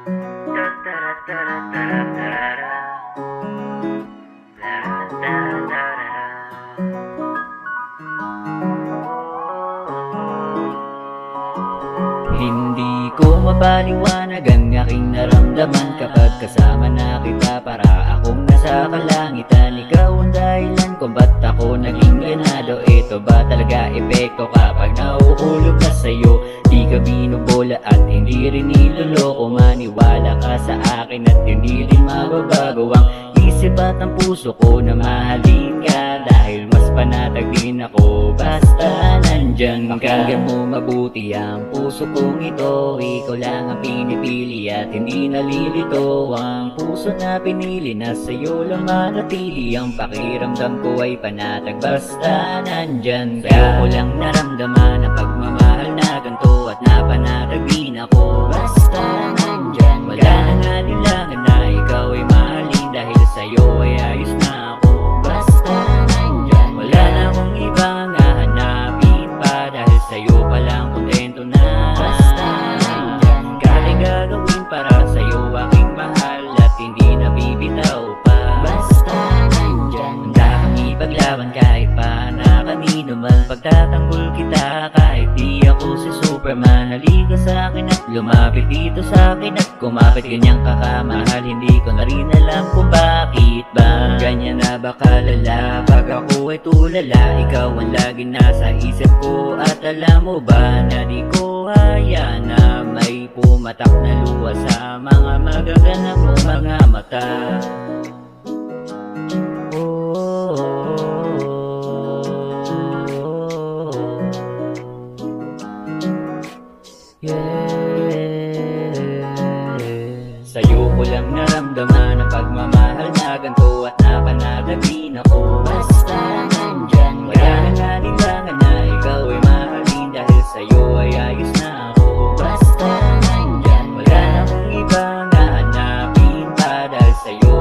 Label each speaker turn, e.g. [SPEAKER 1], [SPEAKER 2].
[SPEAKER 1] Hindi ko mapaliwanag ang aking naramdaman kapag kasama na kita. Para akong nasa kalangitan, ikaw ang dahilan kung ba't ako naging ganado. Ito ba talaga epekto kapag nauhulog ka sa'yo? Di ka binubola at hindi rin niloloko. Maniwala ka sa akin at hindi rin mababago ang isip at ang puso ko na mahalin ka. Dahil mas panatag din ako basta nandyan ka. Pakinggan mo mabuti ang puso kong ito. Ikaw lang ang pinipili at hindi nalilito. Ang puso na pinili na sa'yo lang manatili. Ang pakiramdam ko ay panatag basta nandyan ka. Sa'yo ko lang naramdaman ang pagmamahal na ganito at napanatag din ako basta nandyan ka. Wala nang alinlangan na ikaw ay mahalin. Dahil sa'yo ay ayos na ako basta nandyan ka. Wala na akong ibang hahanapin pa. Dahil sa'yo palang kontento na basta nandyan ka. Kahit gagawin para sa'yo aking mahal at hindi nabibitaw pa basta nandyan ka. Handa kang ipaglaban kahit pa na kanino man. Pagtatanggol kita kahit di ako si Superman. Halika sa'kin at lumapit dito sa'kin at kumapit. Ganyang kakamahal, hindi ko na rin alam kung bakit ba ganyan na ba kalala. Pag ako ay tulala, ikaw ang lagi nasa isip ko. At alam mo ba na di ko haya na may pumatak na luha sa mga magaganap mo mga mata. Sa'yo ko lang naramdaman ang pagmamahal na ganito at napanatag din ako basta nandyan ka. Wala nang alinlangan na ikaw ay mahalin. Dahil sa'yo ay ayos na ako basta nandyan ka. Wala na akong ibang hahanapin pa. Dahil sa'yo